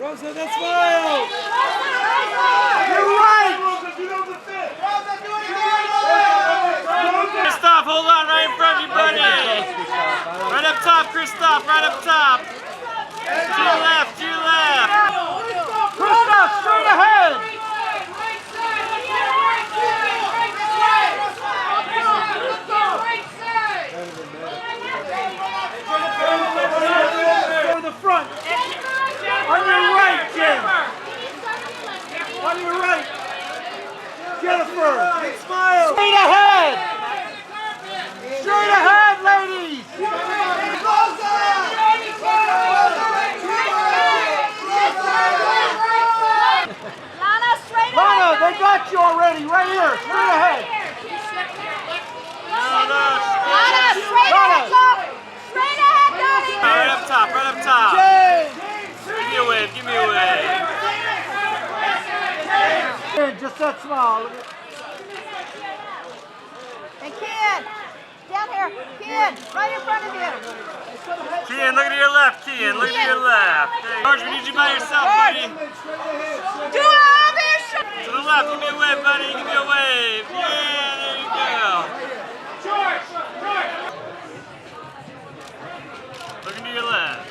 Rosa, that smile! You're right! Christoph, hold on right in front of you, buddy. Right up top, Christoph, right up top. To your left, to your left. Christoph, straight ahead! Go to the front. On your right, Jim. On your right. Jennifer. Big smile! Straight ahead. Straight ahead, ladies. Lana, they got you already. Right here. Straight ahead. Right up top, right up top. James. Give me a wave, give me a wave. Just that smile. Hey, Kian, down here. Kian, right in front of you. Kian, look to your left, Kian, look to your left. George, we need you by yourself, buddy. Do all this. To the left, give me a wave, buddy, give me a wave. Yeah, there you go. George. Looking to your left.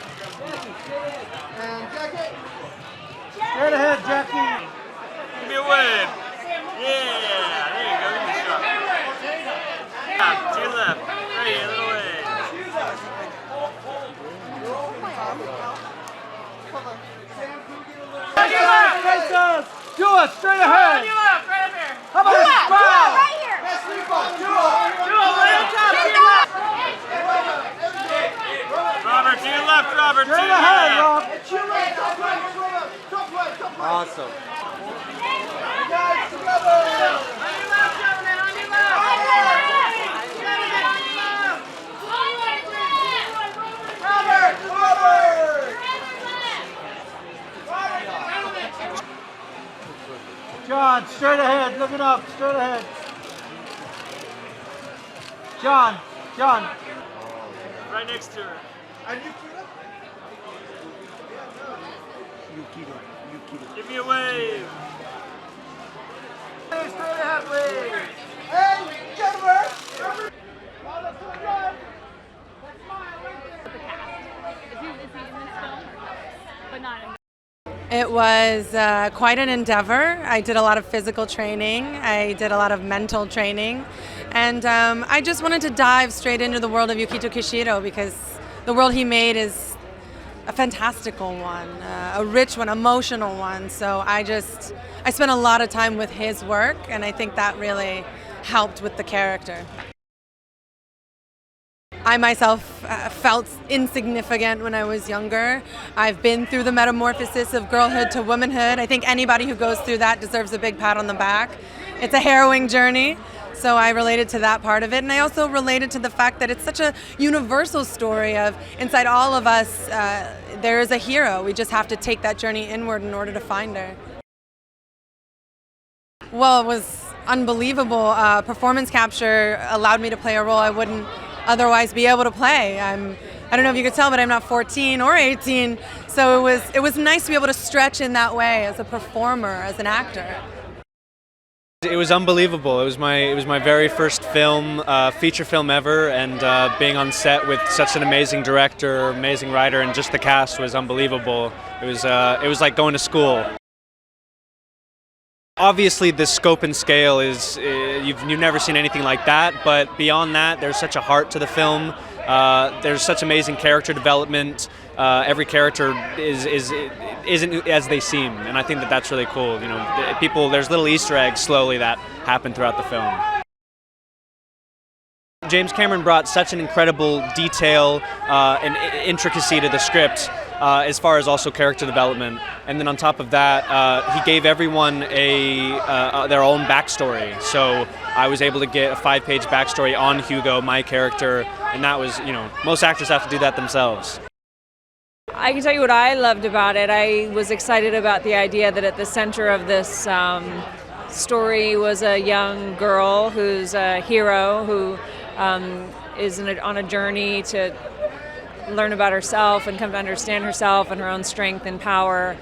Straight ahead, Jackie. Give me a wave. Yeah, there you go, give me a shot. To your left, right here, a little wave. Do it, straight ahead. To your left, right up here. How about a smile? Right here. Robert, to your left, Robert, to Straight your ahead, left. Rob. Awesome. John, straight ahead, looking up, straight ahead. John. Right next to her. Give me a wave. Hey, straight ahead, please. Hey, Jennifer. It was quite an endeavor. I did a lot of physical training. I did a lot of mental training. And I just wanted to dive straight into the world of Yukito Kishiro because the world he made is a fantastical one, a rich one, emotional one. So I spent a lot of time with his work, and I think that really helped with the character. I myself felt insignificant when I was younger. I've been through the metamorphosis of girlhood to womanhood. I think anybody who goes through that deserves a big pat on the back. It's a harrowing journey, so I related to that part of it. And I also related to the fact that it's such a universal story of inside all of us, there is a hero. We just have to take that journey inward in order to find her. Well, it was unbelievable. Performance capture allowed me to play a role I wouldn't otherwise be able to play. I don't know if you could tell, but I'm not 14 or 18, so it was nice to be able to stretch in that way as a performer, as an actor. It was unbelievable. It was my very first film, feature film ever, and being on set with such an amazing director, amazing writer, and just the cast was unbelievable. It was like going to school. Obviously, the scope and scale is you've never seen anything like that. But beyond that, there's such a heart to the film. There's such amazing character development. Every character isn't as they seem, and I think that's really cool. You know, there's little Easter eggs slowly that happen throughout the film. James Cameron brought such an incredible detail and intricacy to the script, as far as also character development. And then on top of that, he gave everyone their own backstory. So I was able to get a 5-page backstory on Hugo, my character, and that was, most actors have to do that themselves. I can tell you what I loved about it. I was excited about the idea that at the center of this story was a young girl who's a hero who is on a journey to learn about herself and come to understand herself and her own strength and power,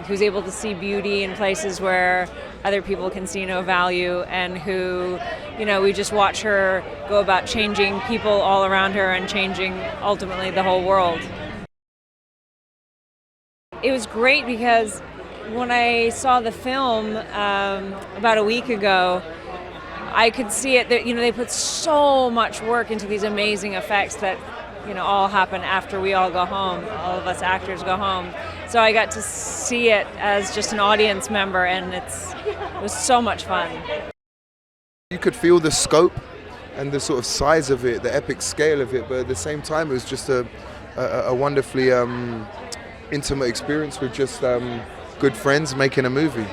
who's able to see beauty in places where other people can see no value, and who, we just watch her go about changing people all around her and changing ultimately the whole world. It was great because when I saw the film about a week ago, I could see it that, they put so much work into these amazing effects that, all happen after we all go home, all of us actors go home. So I got to see it as just an audience member, and it was so much fun. You could feel the scope and the sort of size of it, the epic scale of it, but at the same time it was just a wonderfully intimate experience with just good friends making a movie.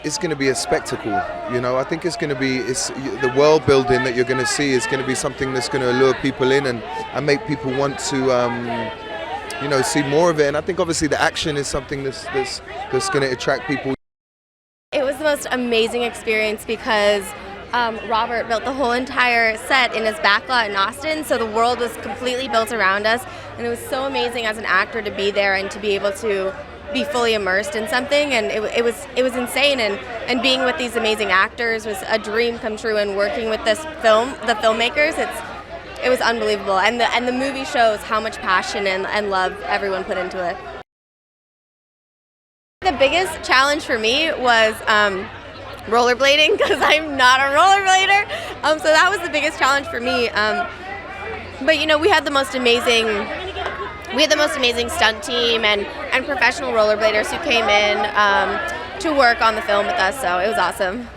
It's going to be a spectacle, I think it's going to be, the world building that you're going to see is going to be something that's going to lure people in and make people want to, see more of it. And I think obviously the action is something that's going to attract people. It was the most amazing experience because Robert built the whole entire set in his backlot in Austin, so the world was completely built around us, and it was so amazing as an actor to be there and to be able to be fully immersed in something, and it was insane, and being with these amazing actors was a dream come true, and working with the filmmakers, it was unbelievable, and the movie shows how much passion and love everyone put into it. The biggest challenge for me was rollerblading, because I'm not a rollerblader, so that was the biggest challenge for me. But we had the most amazing stunt team and professional rollerbladers who came in to work on the film with us, so it was awesome.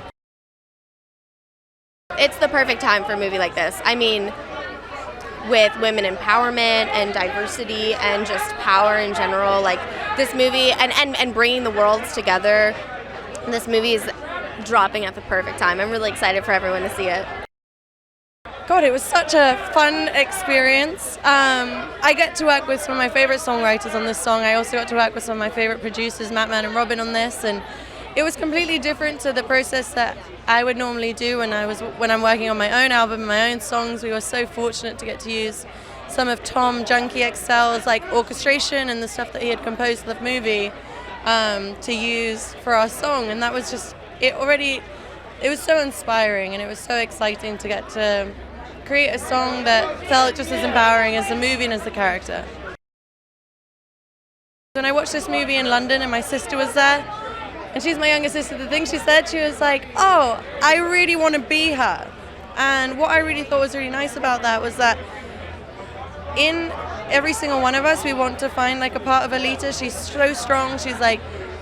It's the perfect time for a movie like this. I mean, with women empowerment and diversity and just power in general, like this movie and bringing the worlds together, this movie is dropping at the perfect time. I'm really excited for everyone to see it. God, it was such a fun experience. I get to work with some of my favorite songwriters on this song. I also got to work with some of my favorite producers, Matt, and Robin, on this, and it was completely different to the process that I would normally do when I'm working on my own album, my own songs. We were so fortunate to get to use some of Tom Junkie XL's orchestration and the stuff that he had composed for the movie to use for our song, and that was just it was so inspiring, and it was so exciting to get to create a song that felt just as empowering as the movie and as the character. When I watched this movie in London and my sister was there, and she's my younger sister, the thing she said, she was like, oh, I really want to be her. And what I really thought was really nice about that was that in every single one of us, we want to find a part of Alita. She's so strong, she's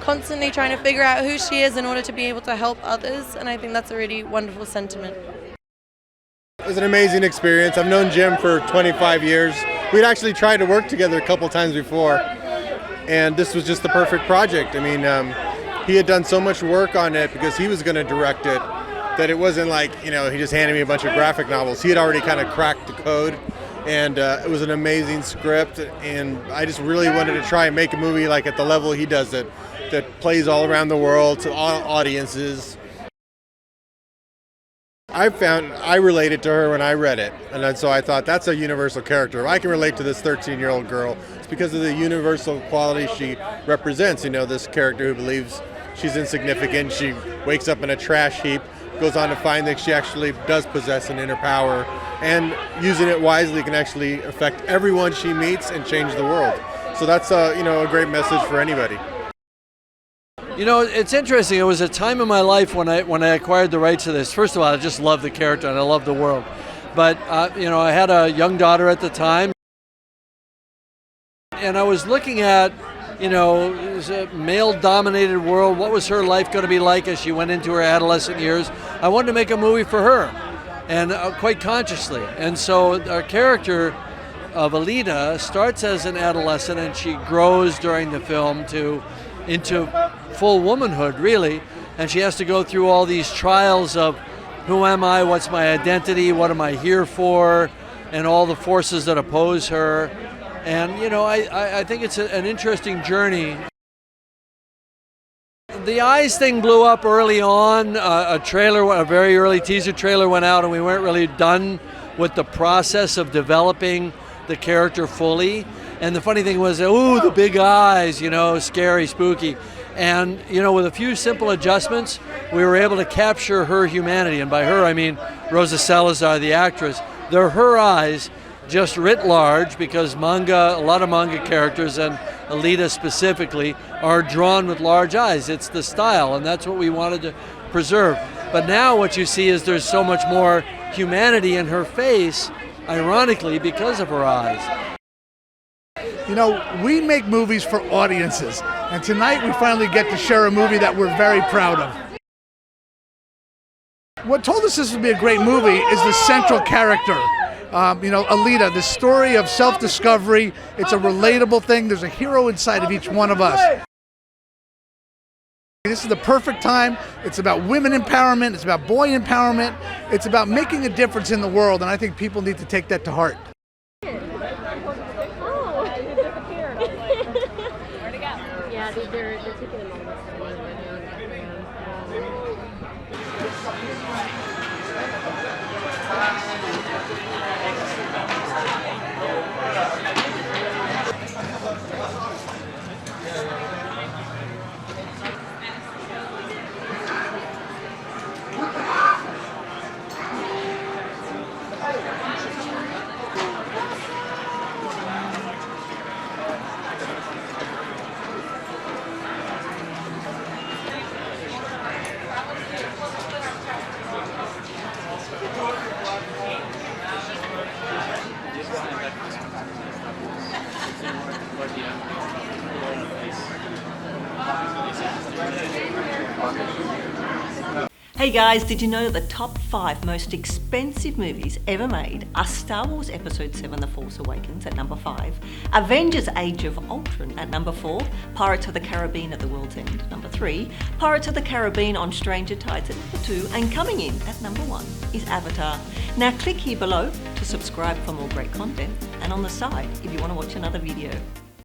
constantly trying to figure out who she is in order to be able to help others, and I think that's a really wonderful sentiment. It was an amazing experience. I've known Jim for 25 years. We'd actually tried to work together a couple times before, and this was just the perfect project. I mean, he had done so much work on it because he was going to direct it that it wasn't he just handed me a bunch of graphic novels. He had already kind of cracked the code, and it was an amazing script, and I just really wanted to try and make a movie at the level he does it, that plays all around the world to all audiences. I related to her when I read it, and so I thought that's a universal character. I can relate to this 13-year-old girl. It's because of the universal quality she represents. This character who believes she's insignificant. She wakes up in a trash heap, goes on to find that she actually does possess an inner power, and using it wisely can actually affect everyone she meets and change the world. So that's a great message for anybody. It's interesting. It was a time in my life when I acquired the rights to this. First of all, I just love the character and I love the world. But, I had a young daughter at the time. And I was looking at, it was a male-dominated world. What was her life going to be like as she went into her adolescent years? I wanted to make a movie for her, and quite consciously. And so our character of Alita starts as an adolescent, and she grows during the film into full womanhood, really, and she has to go through all these trials of who am I, what's my identity, what am I here for, and all the forces that oppose her. And I think it's an interesting journey. The eyes thing blew up early on. A very early teaser trailer went out, and we weren't really done with the process of developing the character fully. And the funny thing was, ooh, the big eyes, you know, scary, spooky. And, you know, with a few simple adjustments, we were able to capture her humanity. And by her, I mean Rosa Salazar, the actress. They're her eyes, just writ large, because manga, a lot of manga characters, and Alita specifically, are drawn with large eyes. It's the style, and that's what we wanted to preserve. But now what you see is there's so much more humanity in her face, ironically, because of her eyes. You know, we make movies for audiences, and tonight we finally get to share a movie that we're very proud of. What told us this would be a great movie is the central character. You know, Alita, the story of self-discovery. It's a relatable thing. There's a hero inside of each one of us. This is the perfect time. It's about women empowerment. It's about boy empowerment. It's about making a difference in the world, and I think people need to take that to heart. Hey guys, did you know the top 5 most expensive movies ever made are Star Wars Episode 7 The Force Awakens at number 5, Avengers Age of Ultron at number 4, Pirates of the Caribbean at the World's End at number 3, Pirates of the Caribbean on Stranger Tides at number 2, and coming in at number 1 is Avatar. Now click here below to subscribe for more great content, and on the side if you want to watch another video.